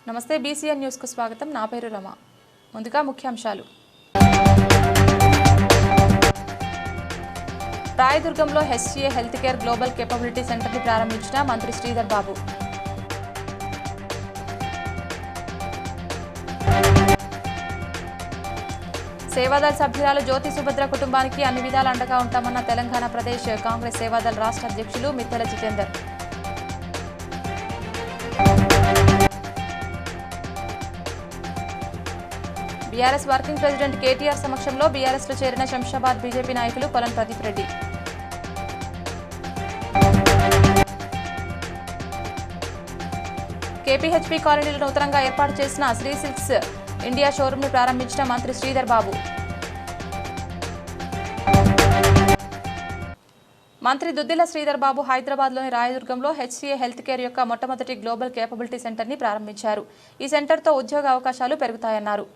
నమస్తే BCN news కు స్వాగతం. నా పేరు రమ. ముందుగా ముఖ్యాంశాలు. రాయదుర్గంలో HCA health care global capability centre ని ప్రారంభించిన మంత్రి శ్రీధర్ బాబు. సేవాదల్ సభ్యురాలు జ్యోతి సుభద్ర కుటుంబానికి అన్ని విధాల అండగా ఉంటామన్న తెలంగాణ ప్రదేశ్ కాంగ్రెస్ సేవాదల్ రాష్ట్ర అధ్యక్షులు Mittela Jitender. BRS working president KTR సమక్షంలో బీఆర్ఎస్ లో చేరిన శంషాబాద్ బీజేపీ నాయకులు పొలం ప్రదీప్ రెడ్డి. కేపీహెచ్పీ కాలనీలో నూతనంగా ఏర్పాటు చేసిన శ్రీ సిల్క్స్ ఇండియా షోరూమ్ ను ప్రారంభించిన మంత్రి శ్రీధర్ బాబు. మంత్రి దుద్దిల శ్రీధర్ బాబు హైదరాబాద్లోని రాయదుర్గంలో హెచ్సిఏ హెల్త్ కేర్ యొక్క మొట్టమొదటి గ్లోబల్ కేపబిలిటీ సెంటర్ ని ప్రారంభించారు. ఈ సెంటర్తో ఉద్యోగ అవకాశాలు పెరుగుతాయన్నారు.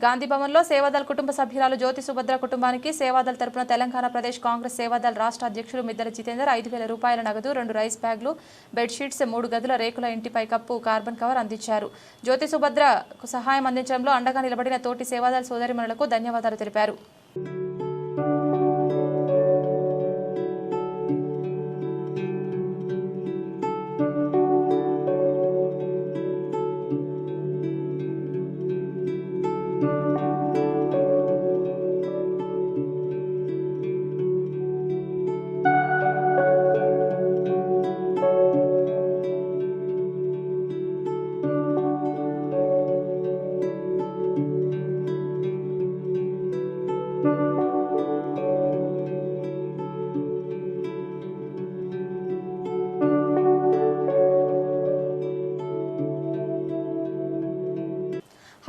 గాంధీభవన్లో సేవాదల్ కుటుంబ సభ్యురాలు జ్యోతి సుభద్ర కుటుంబానికి సేవాదల్ తరపున తెలంగాణ ప్రదేశ్ కాంగ్రెస్ సేవాదల్ రాష్ట్ర అధ్యక్షులు మిత్తెల జితేందర్ 5,000 రూపాయల నగదు, 2 రైస్ బ్యాగులు, బెడ్షీట్స్, 3 గదుల రేకుల ఇంటి పైకప్పు, కార్బన్ కవర్ అందించారు. జ్యోతి సుభద్రకు సహాయం అందించడంలో అండగా నిలబడిన తోటి సేవాదల్ సోదరిమణులకు ధన్యవాదాలు తెలిపారు.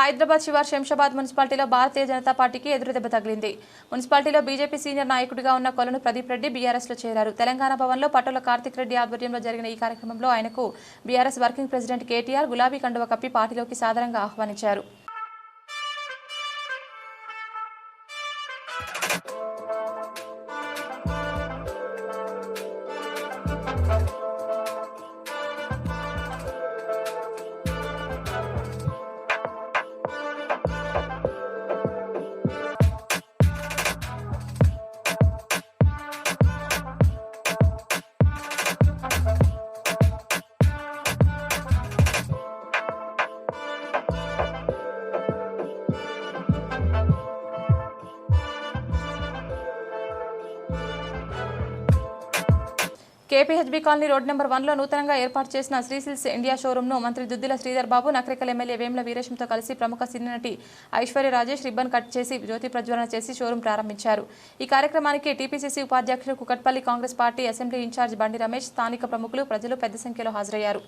హైదరాబాద్ శివార్ శంషాబాద్ మున్సిపాలిటీలో భారతీయ జనతా పార్టీకి ఎదురుదెబ్బ తగిలింది. మున్సిపాలిటీలో బీజేపీ సీనియర్ నాయకుడిగా ఉన్న కొలను ప్రదీప్ రెడ్డి బీఆర్ఎస్ లో చేరారు. తెలంగాణ భవన్లో పట్టుల కార్తిక్ రెడ్డి ఆధ్వర్యంలో జరిగిన ఈ కార్యక్రమంలో ఆయనకు బీఆర్ఎస్ వర్కింగ్ ప్రెసిడెంట్ కేటీఆర్ గులాబీ కండువ కప్పి పార్టీలోకి సాదరంగా ఆహ్వానించారు. కేపీహెచ్బీ కాలనీ రోడ్ నెంబర్ 1లో నూతనంగా ఏర్పాటు చేసిన శ్రీ సిల్క్స్ ఇండియా షోరూమ్ను మంత్రి దుద్దిల శ్రీధర్ బాబు, నకరికల్ ఎమ్మెల్యే వేముల వీరేశంతో కలిసి ప్రముఖ సినీ నటి ఐశ్వర్య రాజేష్ రిబ్బన్ కట్ చేసి జ్యోతి ప్రజ్వలన చేసి షోరూం ప్రారంభించారు. ఈ కార్యక్రమానికి టీపీసీసీ ఉపాధ్యక్షులు Kukatpally Congress party assembly incharge Bandi Ramesh, స్థానిక ప్రముఖులు, ప్రజలు పెద్ద సంఖ్యలో హాజరయ్యారు.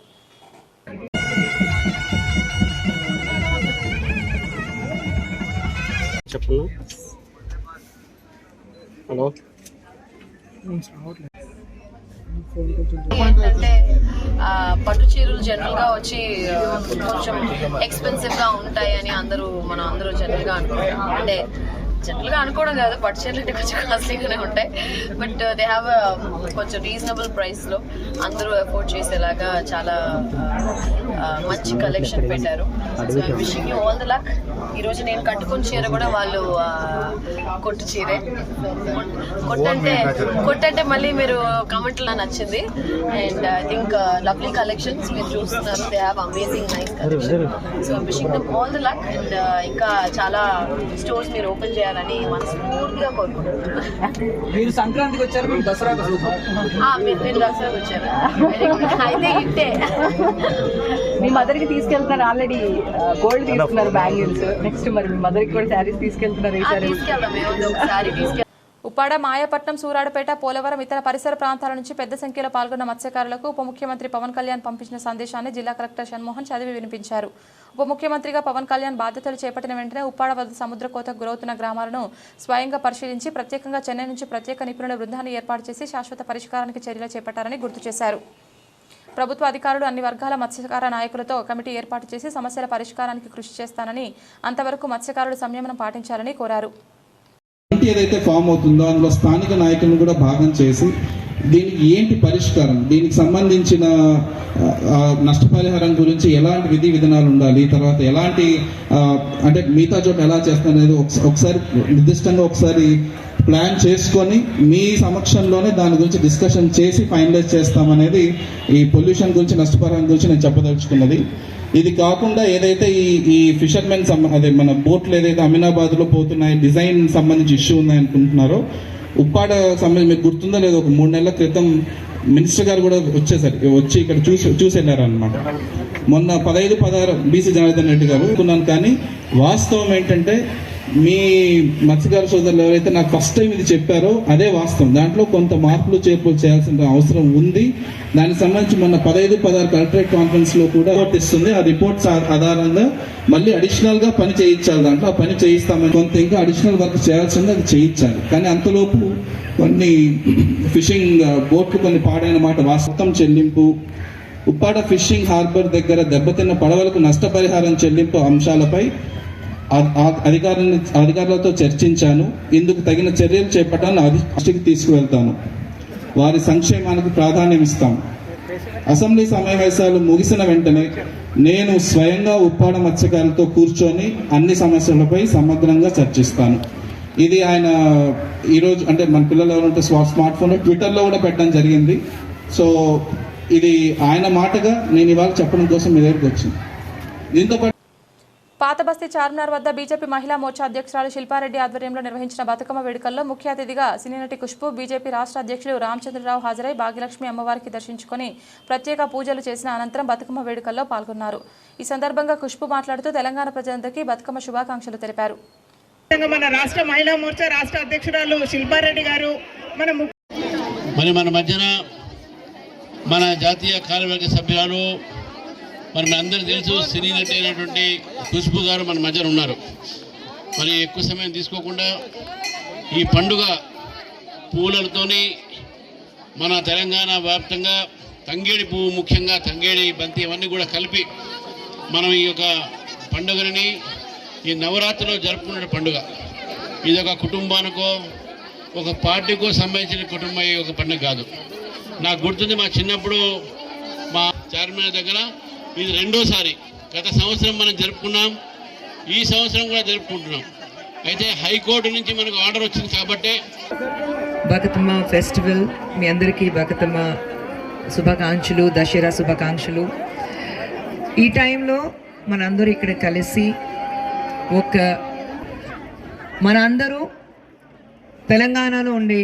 ఏంటంటే పట్టు చీరలు జనరల్ గా వచ్చి కొంచెం ఎక్స్పెన్సివ్ గా ఉంటాయి అని మనం అందరూ జనరల్ గా అనుకుంటాం. అంటే జనరల్గా అనుకోవడం కాదు, పట్టు చీరలు అంటే కొంచెం కాస్ట్లీగానే ఉంటాయి. బట్ దే హ్యావ్ కొంచెం రీజనబుల్ ప్రైస్లో అందరూ అఫోర్డ్ చేసేలాగా చాలా మంచి కలెక్షన్ పెట్టారు. So I'm wishing you all the luck. ఈరోజు నేను కట్టుకున్న చీర కూడా వాళ్ళు కొట్టు చీరే. కొట్టంటే మళ్ళీ మీరు కమెంట్లో నచ్చింది. And I think lovely collections మీరు చూస్తున్నారు. They have amazing nice collection. So I'm wishing them all the luck. And ఇంకా చాలా స్టోర్స్ మీరు ఓపెన్ చేయాలని మనస్ఫూర్తిగా కోరుకుంటున్నాను. మీరు సంక్రాంతికి వచ్చారు, మీరు దసరాకి మీరు దసరాకి వచ్చారా? అయితే ఇట్టే మీ మదర్కి తీసుకెళ్తున్నారు. ఆల్రెడీ గోల్డ్ తీసుకున్నారు, బ్యాంగిల్స్. నెక్స్ట్ మరి మీ మదర్కి కూడా శారీస్ తీసుకెళ్తున్నారు. ఈసారి తీసుకెళ్దాం, మేము ఒకసారి తీసుకెళ్తాం. ఉప్పాడ, మాయపట్నం, సూరాడపేట, పోలవరం ఇతర పరిసర ప్రాంతాల నుంచి పెద్ద సంఖ్యలో పాల్గొన్న మత్స్యకారులకు ఉప ముఖ్యమంత్రి పవన్ కళ్యాణ్ పంపించిన సందేశాన్ని జిల్లా కలెక్టర్ షణ్మోహన్ చదివి వినిపించారు. ఉప ముఖ్యమంత్రిగా పవన్ కళ్యాణ్ బాధ్యతలు చేపట్టిన వెంటనే ఉప్పాడ వద్ద సముద్ర కోతకు గురవుతున్న గ్రామాలను స్వయంగా పరిశీలించి ప్రత్యేకంగా చెన్నై నుంచి ప్రత్యేక నిపుణుల బృందాన్ని ఏర్పాటు చేసి శాశ్వత పరిష్కారానికి చర్యలు చేపట్టారని గుర్తు చేశారు. ప్రభుత్వ అధికారులు అన్ని వర్గాల మత్స్యకార నాయకులతో కమిటీ ఏర్పాటు చేసి సమస్యల పరిష్కారానికి కృషి చేస్తానని, అంతవరకు మత్స్యకారులు సంయమనం పాటించాలని కోరారు. ఏదైతే ఫామ్ అవుతుందో అందులో స్థానిక నాయకులను కూడా భాగం చేసి దీనికి ఏంటి పరిష్కారం, దీనికి సంబంధించిన నష్టపరిహారం గురించి ఎలాంటి విధి విధానాలు ఉండాలి, తర్వాత ఎలాంటి అంటే మిగతా చోట ఎలా చేస్తారనేది ఒకసారి నిర్దిష్టంగా ఒకసారి ప్లాన్ చేసుకొని మీ సమక్షంలోనే దాని గురించి డిస్కషన్ చేసి ఫైనలైజ్ చేస్తామనేది ఈ పొల్యూషన్ గురించి నష్టపరిహారం గురించి నేను చెప్పదలుచుకున్నది. ఇది కాకుండా ఏదైతే ఈ ఫిషర్మెన్ అదే మన బోట్లు ఏదైతే అమీనాబాద్లో పోతున్నాయి, డిజైన్ సంబంధించి ఇష్యూ ఉన్నాయి అనుకుంటున్నారో, ఉప్పాడ సంబంధించి మీకు గుర్తుందో లేదో, ఒక 3 నెలల క్రితం మినిస్టర్ గారు కూడా వచ్చి ఇక్కడ చూసి వెళ్ళారు అనమాట. మొన్న 15-16 బీసీ జనార్దన్ రెడ్డి గారు అనుకున్నాను. కానీ వాస్తవం ఏంటంటే మీ మత్స్యకార సోదరులు ఎవరైతే నాకు ఫస్ట్ టైం ఇది చెప్పారో అదే వాస్తవం. దాంట్లో కొంత మార్పులు చేర్పులు చేయాల్సిన అవసరం ఉంది. దానికి సంబంధించి మొన్న 15-16 కలెక్టరేట్ కాన్ఫరెన్స్ లో కూడా రిపోర్ట్ ఇస్తుంది. ఆ రిపోర్ట్స్ ఆధారంగా మళ్ళీ అడిషనల్ గా పని చేయించాలి. దాంట్లో ఆ పని చేయిస్తామని కొంత ఇంకా అడిషనల్ వర్క్ చేయాల్సింది, అది చేయించాలి. కానీ అంతలోపు కొన్ని ఫిషింగ్ బోట్లు కొన్ని పాడైన మాట వాస్తవం చెల్లింపు, ఉప్పాడ ఫిషింగ్ హార్బర్ దగ్గర దెబ్బతిన్న పడవలకు నష్టపరిహారం చెల్లింపు అంశాలపై అధికారులతో చర్చించాను. ఇందుకు తగిన చర్యలు చేపట్టాలని దృష్టికి తీసుకువెళ్తాను. వారి సంక్షేమానికి ప్రాధాన్యం ఇస్తాం. అసెంబ్లీ సమావేశాలు ముగిసిన వెంటనే నేను స్వయంగా ఉప్పాడ మత్స్యకారులతో కూర్చొని అన్ని సమస్యలపై సమగ్రంగా చర్చిస్తాను. ఇది ఆయన ఈరోజు అంటే మన పిల్లలు ఎవరంటే స్మార్ట్ ఫోన్లో ట్విట్టర్లో కూడా పెట్టడం జరిగింది. సో ఇది ఆయన మాటగా నేను ఇవాళ చెప్పడం కోసం మీ దగ్గరికి వచ్చింది. దీంతో పాటు పాతబస్తీ చార్మినార్ వద్ద బీజేపీ మహిళా మోర్చా అధ్యక్షురాలు శిల్పారెడ్డి ఆధ్వర్యంలో నిర్వహించిన బతుకమ్మ వేడుకల్లో ముఖ్య అతిథిగా సినీ నటి ఖుష్బూ, బీజేపీ రాష్ట్ర అధ్యక్షులు రామచంద్రరావు హాజరై భాగ్యలక్ష్మి అమ్మవారికి దర్శించుకుని ప్రత్యేక పూజలు చేసిన అనంతరం బతుకమ్మ వేడుకల్లో పాల్గొన్నారు. ఈ సందర్భంగా ఖుష్బూ మాట్లాడుతూ తెలంగాణ ప్రజలందరికీ బతుకమ్మ శుభాకాంక్షలు తెలిపారు. మన రాష్ట్ర మహిళా మోర్చా రాష్ట్ర అధ్యక్షురాలు శిల్పారెడ్డి గారు మన మధ్యన మన జాతీయ కార్యవర్గ సభ్యురాలు మరి అందరూ తెలుసు సినీ నటి అయినటువంటి ఖుష్బూ గారు మన మధ్యన ఉన్నారు. మరి ఎక్కువ సమయం తీసుకోకుండా ఈ పండుగ పూలతోని మన తెలంగాణ వ్యాప్తంగా తంగేడి పువ్వు, ముఖ్యంగా తంగేడి బంతి ఇవన్నీ కూడా కలిపి మనం ఈ యొక్క పండుగని ఈ నవరాత్రిలో జరుపుకునే పండుగ. ఇది ఒక కుటుంబానికో ఒక పార్టీకో సంబంధించిన కుటుంబం ఈ ఒక పండుగ కాదు. నాకు గుర్తుంది మా చిన్నప్పుడు మా చార్మినార్ దగ్గర ఇది రెండోసారి. గత సంవత్సరం మనం జరుపుకున్నాం, ఈ సంవత్సరం కూడా జరుపుకుంటున్నాం. అయితే హైకోర్టు నుంచి మనకు ఆర్డర్ వచ్చింది కాబట్టి బతుకమ్మ ఫెస్టివల్ మీ అందరికీ బతుకమ్మ శుభాకాంక్షలు, దసరా శుభాకాంక్షలు. ఈ టైంలో మనందరూ ఇక్కడ కలిసి మనందరూ తెలంగాణలో ఉండే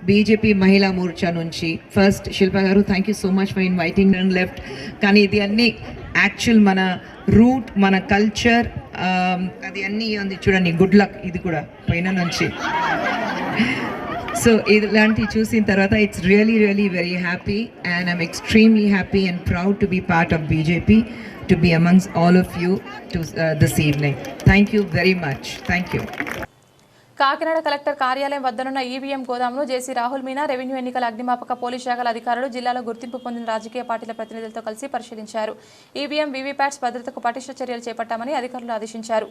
బీజేపీ మహిళా మోర్చా నుంచి ఫస్ట్ శిల్ప గారు thank you so much for inviting and left. కానీ ఇది అన్నీ యాక్చువల్ మన రూట్, మన కల్చర్, అది అన్నీ ఉంది చూడండి. గుడ్ లక్ ఇది కూడా పైన నుంచి. సో ఇలాంటివి చూసిన తర్వాత it's really really very happy and I'm extremely happy and proud to be part of BJP, to be amongst all of you to this evening. Thank you very much. Thank you. Kakinada collector కార్యాలయం వద్దనున్న EVM గోదామును JC Rahul Meena, revenue, ఎన్నికల, అగ్నిమాపక, police శాఖల అధికారులు జిల్లాలో గుర్తింపు పొందిన రాజకీయ పార్టీల ప్రతినిధులతో కలిసి పరిశీలించారు. ఈవీఎం, వీవీప్యాట్స్ భద్రతకు పటిష్ట చర్యలు చేపట్టామని అధికారులు ఆదేశించారు.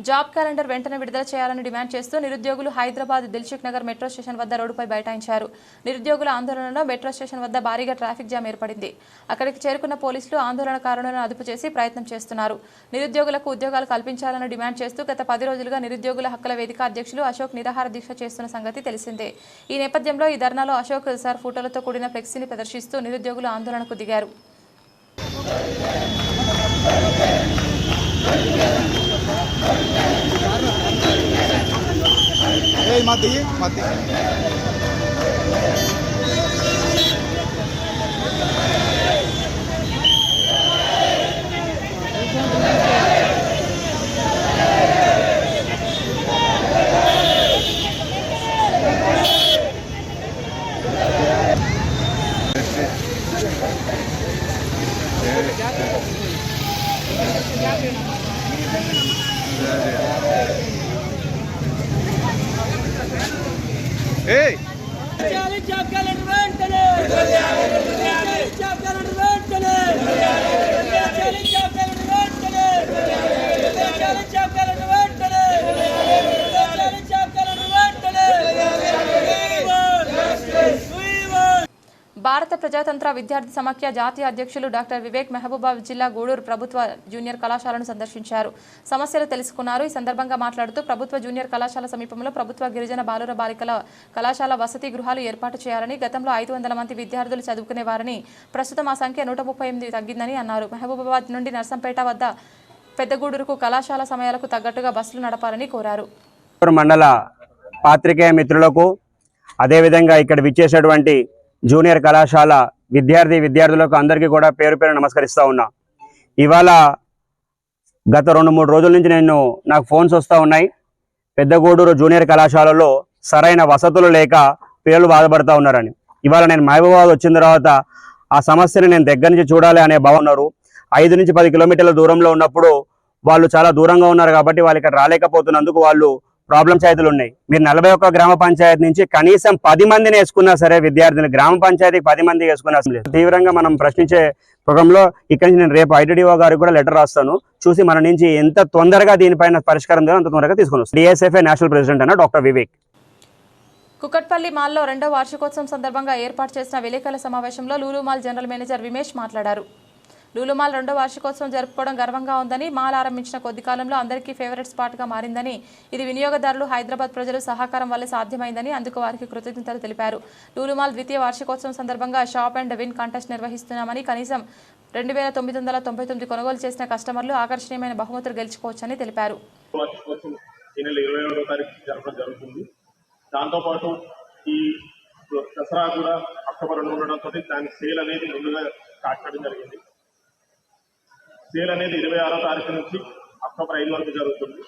జాబ్ క్యాలెండర్ వెంటనే విడుదల చేయాలని డిమాండ్ చేస్తూ నిరుద్యోగులు హైదరాబాద్ దిల్సుఖ్ నగర్ మెట్రో స్టేషన్ వద్ద రోడ్డుపై బైఠాయించారు. నిరుద్యోగుల ఆందోళనలో మెట్రో స్టేషన్ వద్ద భారీగా ట్రాఫిక్ జామ్ ఏర్పడింది. అక్కడికి చేరుకున్న పోలీసులు ఆందోళనకారులను అదుపు చేసి ప్రయత్నం చేస్తున్నారు. నిరుద్యోగులకు ఉద్యోగాలు కల్పించాలని డిమాండ్ చేస్తూ గత 10 రోజులుగా నిరుద్యోగుల హక్కుల వేదిక అధ్యక్షులు అశోక్ నిరాహార దీక్ష చేస్తున్న సంగతి తెలిసిందే. ఈ నేపథ్యంలో ఈ ధర్నాలో అశోక్ సార్ ఫోటోలతో కూడిన ఫ్లెక్సీని ప్రదర్శిస్తూ నిరుద్యోగులు ఆందోళనకు దిగారు. భారత ప్రజాతంత్ర విద్యార్థి సమాఖ్య జాతీయ అధ్యక్షులు డాక్టర్ వివేక్ మహబూబాబాద్ జిల్లా గూడూరు ప్రభుత్వ జూనియర్ కళాశాలను సందర్శించారు. సమస్యలు తెలుసుకున్నారు. ఈ సందర్భంగా మాట్లాడుతూ ప్రభుత్వ జూనియర్ కళాశాల సమీపంలో ప్రభుత్వ గిరిజన బాలుర బాలికల కళాశాల వసతి గృహాలు ఏర్పాటు చేయాలని, గతంలో 500 మంది విద్యార్థులు చదువుకునేవారని, ప్రస్తుతం ఆ సంఖ్య 138 తగ్గిందని అన్నారు. మహబూబాబాద్ నుండి నర్సంపేట వద్ద పెద్దగూడూరుకు కళాశాల సమయాలకు తగ్గట్టుగా బస్సులు నడపాలని కోరారు. మండల పాత్రికేయ మిత్రులకు అదేవిధంగా ఇక్కడ విచ్చేసినటువంటి జూనియర్ కళాశాల విద్యార్థులకు అందరికీ కూడా పేరు పేరు నమస్కరిస్తూ ఉన్నా. ఇవాళ గత 2-3 రోజుల నుంచి నాకు ఫోన్స్ వస్తూ ఉన్నాయి. పెద్దగూడూరు జూనియర్ కళాశాలలో సరైన వసతులు లేక పిల్లలు బాధపడుతూ ఉన్నారని. ఇవాళ నేను మహబూబాబాద్ వచ్చిన తర్వాత ఆ సమస్యని నేను దగ్గర నుంచి చూడాలి అనే భావం ఉన్నారు. 5 నుంచి 10 కిలోమీటర్ల దూరంలో ఉన్నప్పుడు వాళ్ళు చాలా దూరంగా ఉన్నారు కాబట్టి వాళ్ళు ఇక్కడ రాలేకపోతున్నందుకు వాళ్ళు ప్రాబ్లమ్స్ అయితే ఉన్నాయి. మీరు 41 గ్రామ పంచాయతీ నుంచి కనీసం 10 మందిని వేసుకున్నా సరే విద్యార్థులు గ్రామ పంచాయతీకి 10 మంది వేసుకున్నా తీవ్రంగా మనం ప్రశ్నించే ప్రోగ్రాంలో ఇక్కడి నుంచి నేను రేపు ITDO గారికి కూడా లెటర్ రాస్తాను. చూసి మన నుంచి ఎంత తొందరగా దీనిపైన పరిష్కారం అంత తొందరగా తీసుకుని వస్తాను. DSFA నేషనల్ ప్రెసిడెంట్ అన్న డాక్టర్ వివేక్. కుకట్పల్లి మాల్లో 2వ వార్షికోత్సవం సందర్భంగా ఏర్పాటు చేసిన విలేకరుల సమావేశంలో లూలు మాల్ జనరల్ మేనేజర్ విమేష్ మాట్లాడారు. లూలు మాల్ 2వ వార్షికోత్సవం జరుపుకోవడం గర్వంగా ఉందని, మాల్ ఆరంభించిన కొద్ది కాలంలో అందరికీ ఫేవరెట్ స్పాట్గా మారిందని, ఇది వినియోగదారులు, హైదరాబాద్ ప్రజలు సహకారం వల్లే సాధ్యమైందని అందుకు వారికి కృతజ్ఞతలు తెలిపారు. లూలు మాల్ 2వ వార్షికోత్సవం సందర్భంగా షాప్ అండ్ విన్ కాంటెస్ట్ నిర్వహిస్తున్నామని, కనీసం 2999 కొనుగోలు చేసిన కస్టమర్లు ఆకర్షణీయమైన బహుమతులు గెలుచుకోవచ్చని తెలిపారు. దాంతోపాటు ఈ దసరా కూడా అక్టోబర్ 2 ఉండడంతో దాని సేల్ అనేది ముందుగా స్టార్ట్ చేయడం జరిగింది. సేల్ అనేది 26వ తారీఖు నుంచి అక్టోబర్ 5 వరకు జరుగుతుంది.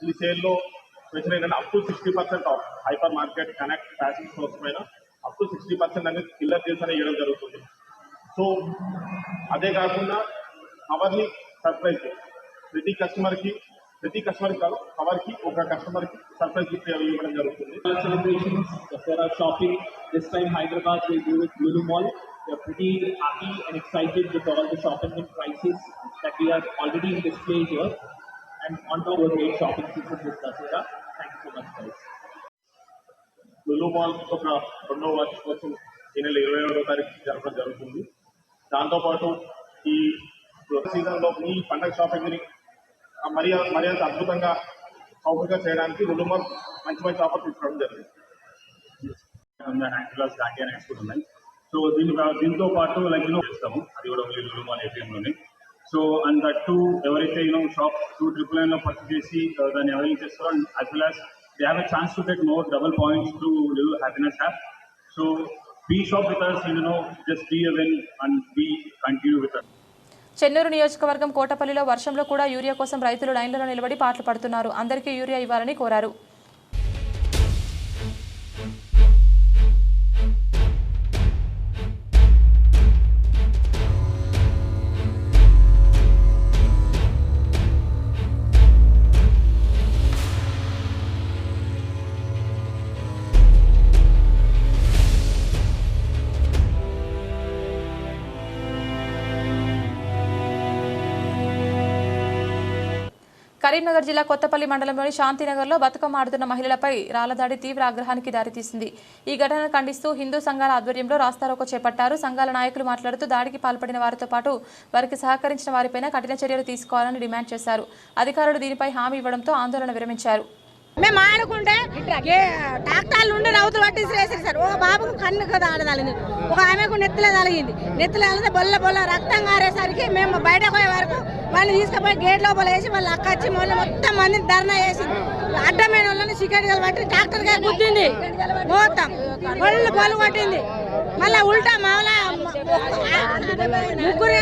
ఈ సేల్లో స్పెషల్ ఏంటంటే up to 60% of hyper market, connect, fashion stores పైన అప్ టు 60% అనేది కిల్లర్ డీల్స్ అనేది ఇవ్వడం జరుగుతుంది. సో అదే కాకుండా కవర్ని సర్ప్రైజ్ ప్రతి కస్టమర్కి కాదు కవర్కి ఒక కస్టమర్కి సర్ప్రైజ్ గిఫ్ట్ ఇవ్వడం జరుగుతుంది. Celebrations, Dasara shopping. This time Hyderabad will do with Lulu Mall. We are pretty happy and excited with all the shopping and prices that we are already in display here. And on top of a great shopping season with Dasara. Thank you so much, guys. Lulu Mall ఒక 2వ వార్షికోత్సవం ఈ నెల 27వ తారీఖు జరపడం జరుగుతుంది. దాంతోపాటు ఈ సీజన్లో ఈ పండగ షాపింగ్ని మరింత అద్భుతంగా సౌకర్యంగా చేయడానికి లులు మాల్ మంచి ఆఫర్ తీసుకోవడం జరిగింది. యాంగిలాస్ గాంధీ హై స్కూల్ ఉన్నాయి. సో దీంతో పాటు చేస్తాము, అది కూడా ఓన్లీ లులు మాల్ ఏటీఎంలోనే. సో అండ్ దట్ టు ఎవరైతే షాప్ 299 లో పర్చేస్ చేసి దాన్ని అవైల్ చేస్తారో, and as well as they have a chance to get more double points to live happiness app. So be shop with us, just be a win and be continue with us. Chennur నియోజకవర్గం కోటపల్లిలో వర్షంలో కూడా urea కోసం రైతులు లైన్లలో నిలబడి పాటలు పడుతున్నారు. అందరికీ యూరియా ఇవ్వాలని కోరారు. కరీంనగర్ జిల్లా కొత్తపల్లి మండలంలోని శాంతినగర్లో బతుకమ్మ ఆడుతున్న మహిళలపై రాళ్లదాడి తీవ్ర ఆగ్రహానికి దారితీసింది. ఈ ఘటనను ఖండిస్తూ హిందూ సంఘాల ఆధ్వర్యంలో రాస్తారోకో చేపట్టారు. సంఘాల నాయకులు మాట్లాడుతూ దాడికి పాల్పడిన వారితో పాటు వారికి సహకరించిన వారిపైన కఠిన చర్యలు తీసుకోవాలని డిమాండ్ చేశారు. అధికారులు దీనిపై హామీ ఇవ్వడంతో ఆందోళన విరమించారు. మేము ఆడుకుంటే ట్రాక్టర్లు ఉండి రౌతులు పట్టిసిరేసారు సార్. ఒక బాబుకు కన్ను కదా ఆడదలిగింది, ఒక ఆమెకు నెత్తిలో తలిగింది. నెత్తిలో తలిగితే బొల్ల రక్తం కారేసరికి మేము బయటకు పోయే వరకు వాళ్ళని తీసుకుపోయి గేట్ లోపల వేసి వాళ్ళ అక్క వచ్చి మొత్తం మందిని ధర్నా వేసింది. అడ్డమైన వాళ్ళని సిగరెట్ పట్టి ట్రాక్టర్ గా గుద్దింది, మొత్తం ఒళ్ళు పొలు కొట్టింది. మళ్ళీ ఉల్టా మామూలు ముగ్గురు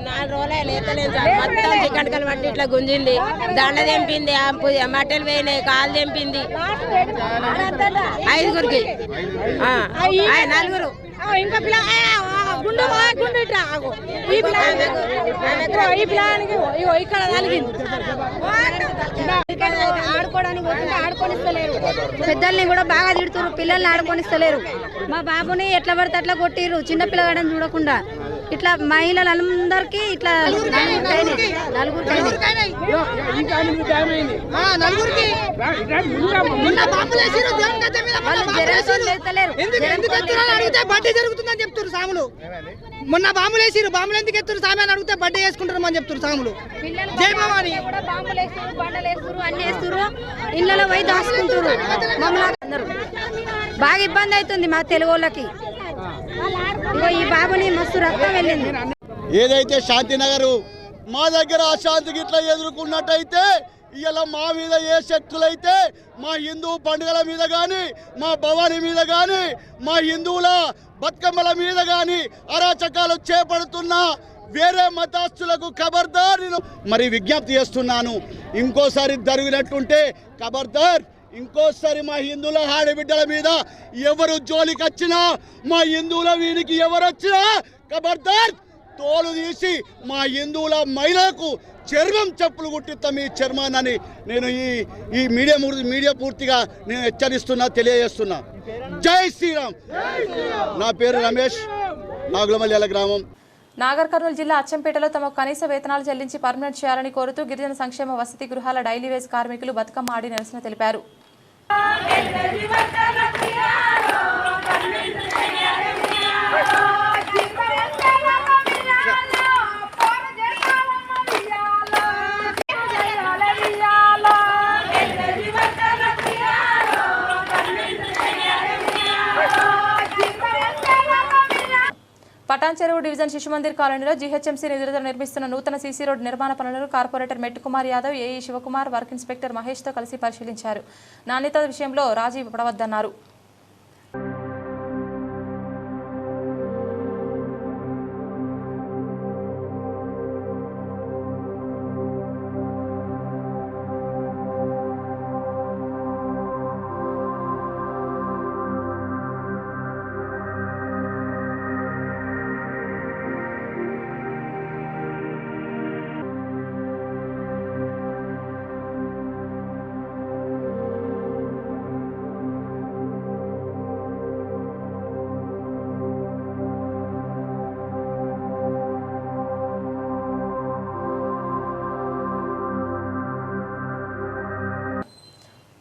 4 రోజులు చికెన్ పట్టి ఇట్లా గుంజింది, దండ తెంపింది, మట్టెలు పోయినాయి, కాలు తెంపింది. 5గురికి 4 ఇంకా పిల్ల గుండు ఇట్లా ఈ పిల్లానికి ఇక్కడ తలిగింది. ఆడుకోవడానికి పోతుంటే ఆడుకొనిస్తలేరు, పెద్దల్ని కూడా బాగా తిడుతున్నారు, పిల్లల్ని ఆడుకొనిస్తలేరు. మా బాబుని ఎట్లా పడితే అట్లా కొట్టిర్రు, చిన్న పిల్లగాడని చూడకుండా. ఇట్లా మహిళలందరికీ ఇట్లా బడ్డీ జరుగుతుందని చెప్తారు సాములు. మొన్న బాంబులు వేసిరు, బాంబులు ఎందుకు ఎత్తురు సామి అని అడిగితే బడ్డీ వేసుకుంటారు అని చెప్తారు సాములు. జై భవాని అన్ని వేస్తారు, ఇళ్ళలో పోయి దాచుకుంటారు. మమ్మల్ని బాగా ఇబ్బంది అవుతుంది మా తెలుగు వాళ్ళకి. ఈ బాబుని మస్తు రక్తం వెళ్ళింది. ఏదైతే శాంతినగర్ మా దగ్గర అశాంతికి ఇట్లా ఎదుర్కొన్నట్టయితే ఇలా మా మీద ఏ శక్తులైతే మా హిందూ పండుగల మీద కానీ, మా భవానీ మీద కానీ, మా హిందువుల బతుకమ్మల మీద కానీ అరాచకాలు చేపడుతున్నా వేరే మతస్థులకు ఖబర్దార్ నేను మరి విజ్ఞప్తి చేస్తున్నాను. ఇంకోసారి జరిగినట్టుంటే ఖబర్దార్. ఇంకోసారి మా హిందువుల ఆడబిడ్డల మీద ఎవరు జోలికి వచ్చినా, మా హిందువుల వీరికి ఎవరు వచ్చినా ఖబర్దార్ తోలు తీసి మా హిందువుల మహిళలకు చర్మం చెప్పులు కుట్టిస్తాం. ఈ చర్మాన్ని నేను ఈ మీడియా పూర్తిగా నేను హెచ్చరిస్తున్నా, తెలియజేస్తున్నా. జై శ్రీరామ్. నా పేరు రమేష్, నాగులమల్లి గ్రామం. నాగర్ కర్నూలు జిల్లా అచ్చంపేటలో తమకు కనీస వేతనాలు చెల్లించి పర్మనెంట్ చేయాలని కోరుతూ గిరిజన సంక్షేమ వసతి గృహాల డైలీ వేజ్ కార్మికులు బతుకమ్మ ఆడి నిరసన తెలిపారు. పటాన్ చెరువు డివిజన్ శిశుమందిర్ కాలనీలో జీహెచ్ఎంసీ నిధులతో నిర్మిస్తున్న నూతన సీసీ రోడ్డు నిర్మాణ పనులను corporator Mettukumar Yadav, AE Shivakumar, work inspector మహేష్తో కలిసి పరిశీలించారు. నాణ్యత విషయంలో రాజీ పడవద్దన్నారు.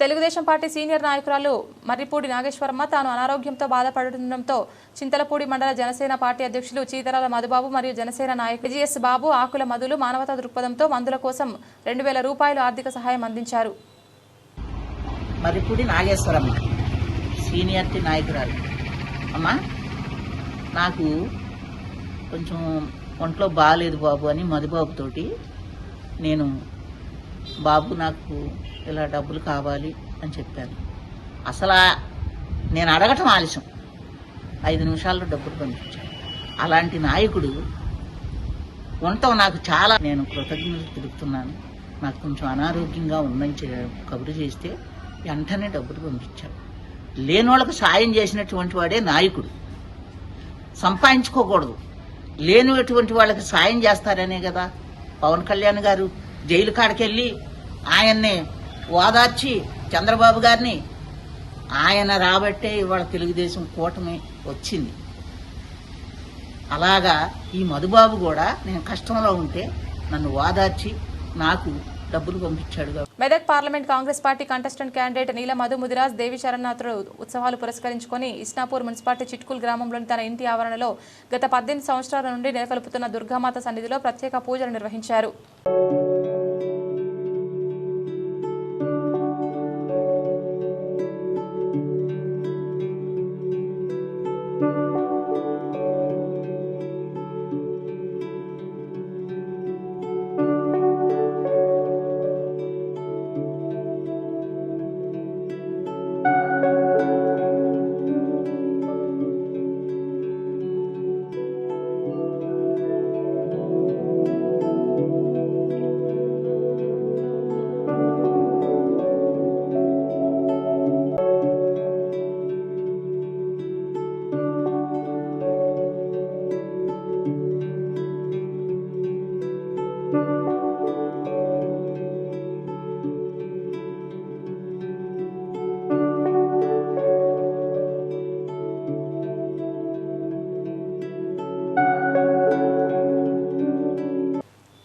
తెలుగుదేశం పార్టీ సీనియర్ నాయకురాలు మర్రిపూడి నాగేశ్వరమ్మ తాను అనారోగ్యంతో బాధపడుతుండటంతో చింతలపూడి మండల జనసేన పార్టీ అధ్యక్షులు చీతరాల మధుబాబు మరియు జనసేన నాయకులు విజయస్ బాబు, ఆకుల మధులు మానవతా దృక్పథంతో మందుల కోసం 2000 రూపాయలు ఆర్థిక సహాయం అందించారు. మర్రిపూడి నాగేశ్వరమ్మ సీనియర్టీ నాయకురాలు. అమ్మా, నాకు కొంచెం ఒంట్లో బాగాలేదు బాబు అని మధుబాబుతోటి నేను, బాబు నాకు ఇలా డబ్బులు కావాలి అని చెప్పాను. అసలు నేను అడగటం ఆలస్యం, 5 నిమిషాల్లో డబ్బులు పంపించాను. అలాంటి నాయకుడు ఉండటం నాకు చాలా, నేను కృతజ్ఞతలు తెలుపుతున్నాను. నాకు కొంచెం అనారోగ్యంగా ఉందని కబురు చేస్తే వెంటనే డబ్బులు పంపించాడు. లేని వాళ్ళకు సాయం చేసినటువంటి వాడే నాయకుడు. సంపాదించుకోకూడదు, లేనిటువంటి వాళ్ళకి సాయం చేస్తారనే కదా పవన్ కళ్యాణ్ గారు జైలు కాడికెళ్ళి ఆయన్ని ఓదార్చి చంద్రబాబు గారిని, ఆయన రాబట్టే ఇవాళ తెలుగుదేశం కూటమి వచ్చింది. అలాగా ఈ మధుబాబు కూడా నేను కష్టంలో ఉంటే నన్ను ఓదార్చి నాకు డబ్బులు పంపించాడు. Medak parliament Congress party contestant candidate Neela Madhu Mudiraj దేవి శరణాథుడు ఉత్సవాలు పురస్కరించుకొని ఇస్నాపూర్ మున్సిపాలిటీ చిట్కూల్ గ్రామంలోని తన ఇంటి ఆవరణలో గత 18 సంవత్సరాల నుండి నెలకొల్పుతున్న దుర్గామాత సన్నిధిలో ప్రత్యేక పూజలు నిర్వహించారు.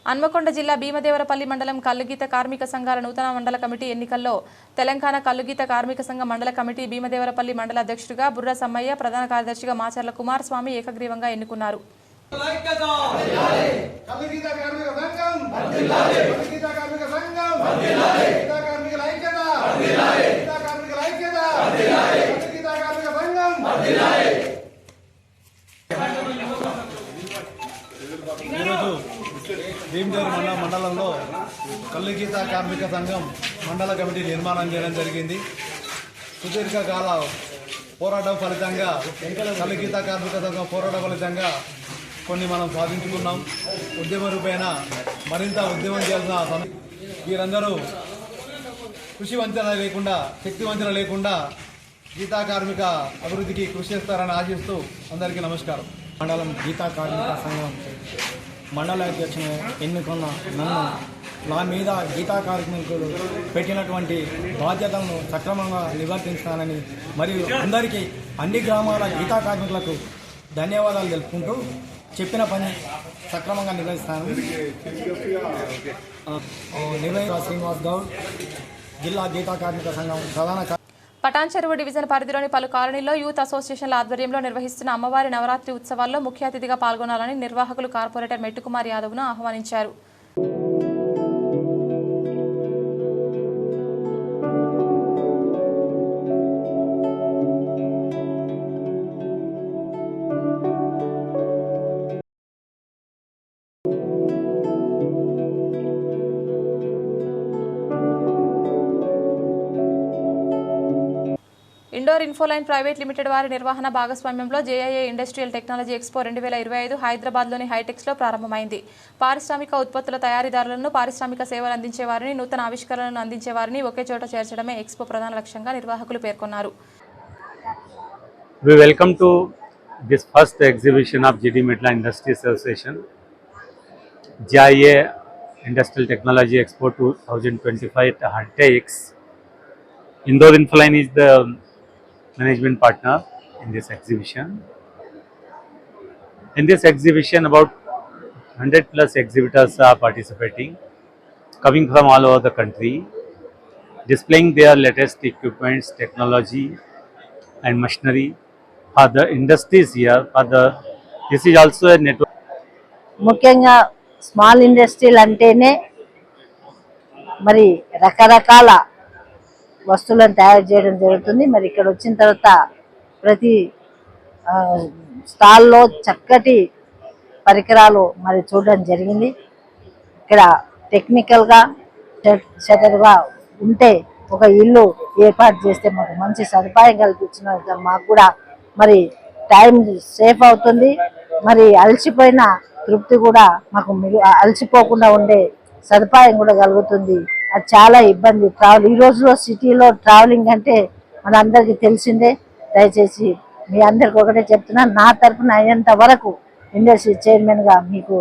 హన్మకొండ జిల్లా భీమదేవరపల్లి మండలం కల్లుగీత కార్మిక సంఘాల నూతన మండల కమిటీ ఎన్నికల్లో తెలంగాణ కల్లుగీత కార్మిక సంఘ మండల కమిటీ భీమదేవరపల్లి మండల అధ్యక్షుడిగా బుర్ర సమ్మయ్య, ప్రధాన కార్యదర్శిగా మాచర్ల కుమారస్వామి ఏకగ్రీవంగా ఎన్నుకున్నారు. భీమదేవర మండలంలో కల్లుగీత కార్మిక సంఘం మండల కమిటీ నిర్మాణం చేయడం జరిగింది. సుదీర్ఘకాల పోరాటం ఫలితంగా కల్లుగీత కార్మిక సంఘం పోరాటం ఫలితంగా కొన్ని మనం సాధించుకున్నాం. ఉద్యమ రూపేణ మరింత ఉద్యమం చేయాల్సిన వీరందరూ కృషి వంచన లేకుండా, శక్తి వంచన లేకుండా గీతా కార్మిక అభివృద్ధికి కృషి చేస్తారని ఆశిస్తూ అందరికీ నమస్కారం. మండలం గీతా కార్మిక సంఘం మండల అధ్యక్షుని ఎన్నుకున్న నన్ను, నా మీద గీతా కార్మికులు పెట్టినటువంటి బాధ్యతలను సక్రమంగా నిర్వర్తించానని మరియు అందరికీ అన్ని గ్రామాల గీతా కార్మికులకు ధన్యవాదాలు తెలుపుకుంటూ చెప్పిన పని సక్రమంగా నిర్వహిస్తాను. శ్రీనివాస్ గౌడ్, జిల్లా గీతా కార్మిక సంఘం ప్రధాన. పటాన్ చెరువు డివిజన్ పరిధిలోని పలు కాలనీల్లో యూత్ అసోసియేషన్ల ఆధ్వర్యంలో నిర్వహిస్తున్న అమ్మవారి నవరాత్రి ఉత్సవాల్లో ముఖ్య అతిథిగా పాల్గొనాలని నిర్వాహకులు కార్పొరేటర్ మెట్టుకుమార్ యాదవ్ను ఆహ్వానించారు. ఇండోర్ ఇన్ఫోలైన్ ప్రైవేట్ లిమిటెడ్ వారి నిర్వహణ భాగస్వామ్యంలో జేఐఏ ఇండస్ట్రియల్ టెక్నాలజీ ఎక్స్పో 2025 హైదరాబాద్లోని హైటెక్స్లో ప్రారంభమైంది. పారిశ్రామిక ఉత్పత్తుల తయారీదారులను, పారిశ్రామిక సేవలు అందించేవారిని, నూతన ఆవిష్కరణలను అందించేవారిని ఒకే చోట చేర్చడమే ఎక్స్పో ప్రధాన లక్ష్యంగా నిర్వాహకులు పేర్కొన్నారు. We welcome to this first exhibition of GD Meitla Industry Association, JIA Industrial Technology Expo 2025 at HITEX. Indoor Infoline is the management partner in this exhibition. In this exhibition, about 100 plus exhibitors are participating, coming from all over the country, displaying their latest equipments, technology and machinery for the industries here. This is also a network. ముఖ్యంగా small ఇండస్ట్రీలు అంటేనే మరి రకరకాల వస్తువులను తయారు చేయడం జరుగుతుంది. మరి ఇక్కడ వచ్చిన తర్వాత ప్రతి స్టాల్లో చక్కటి పరికరాలు మరి చూడడం జరిగింది. ఇక్కడ టెక్నికల్గా షటర్గా ఉంటే ఒక ఇల్లు ఏర్పాటు చేస్తే మాకు మంచి సదుపాయం కల్పించిన మాకు కూడా మరి టైం సేఫ్ అవుతుంది. మరి అలసిపోయిన తృప్తి కూడా మాకు అలసిపోకుండా ఉండే సదుపాయం కూడా కలుగుతుంది. అది చాలా ఇబ్బంది ఈ రోజులో సిటీలో ట్రావెలింగ్ అంటే మనందరికీ తెలిసిందే. దయచేసి మీ అందరికి ఒకటే చెప్తున్నా, నా తరఫున అయ్యేంత వరకు ఇండస్ట్రీ చైర్మన్గా మీకు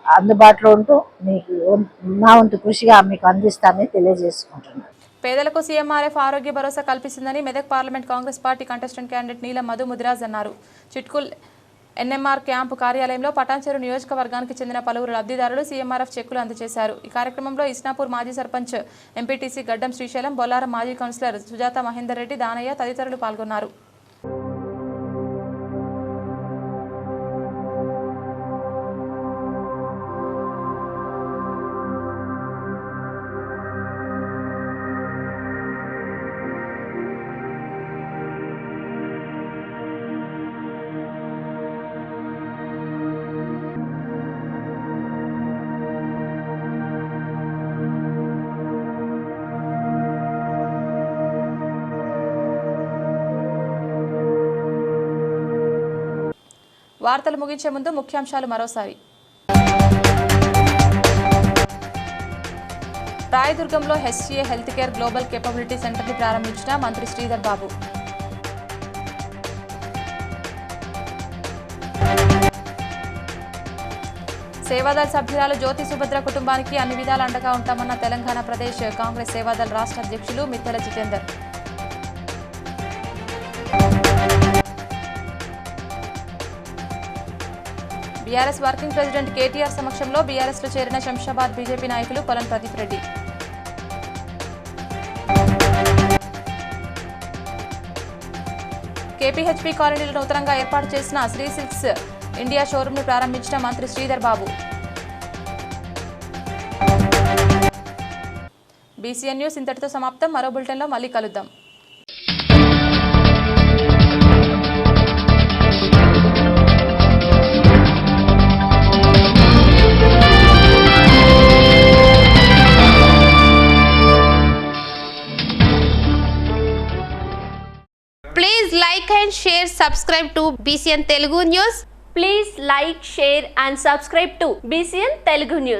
అందుబాటులో ఉంటూ మీకు నా వంతు కృషిగా మీకు అందిస్తానని తెలియజేసుకుంటున్నాను. పేదలకు సీఎంఆర్ఎఫ్ ఆరోగ్య భరోసా కల్పిస్తుందని Medak parliament Congress party contestant candidate Neelam Madhu Mudiraj అన్నారు. చిట్కుల్ ఎన్ఎంఆర్ క్యాంపు కార్యాలయంలో పటాన్చెరు నియోజకవర్గానికి చెందిన పలువురు లబ్ధిదారులు సీఎంఆర్ఎఫ్ చెక్కులు అందజేశారు. ఈ కార్యక్రమంలో ఇస్నాపూర్ మాజీ సర్పంచ్ ఎంపీటీసీ గడ్డం శ్రీశైలం, బొల్లారం మాజీ కౌన్సిలర్ సుజాత మహేందర్ రెడ్డి, దానయ్య తదితరులు పాల్గొన్నారు. వార్తలు ముగించే ముందు ముఖ్యాంశాలు మరోసారి. రాయదుర్గంలో HCA health care global capability సెంటర్ని ప్రారంభించిన మంత్రి శ్రీధర్ బాబు. సేవాదళ్ సభ్యురాలు జ్యోతి సుభద్ర కుటుంబానికి అన్ని విధాల అండగా ఉంటామన్న తెలంగాణ ప్రదేశ్ కాంగ్రెస్ సేవాదళ్ రాష్ట్ర అధ్యక్షులు Mittela Jitender. BRS working president KTR సమక్షంలో బీఆర్ఎస్లో చేరిన శంషాబాద్ బీజేపీ నాయకులు పొలం ప్రదీప్ రెడ్డి. కేపీహెచ్పీ కాలనీలో నూతనంగా ఏర్పాటు చేసిన శ్రీ సిల్క్స్ ఇండియా షోరూంను ప్రారంభించిన మంత్రి శ్రీధర్ బాబు. బీసీఎన్ న్యూస్ ఇంతటితో సమాప్తం. మరో బులెటిన్లో మళ్ళీ కలుద్దాం. Please like and share, subscribe to BCN Telugu News. Please like, share and subscribe to BCN Telugu News.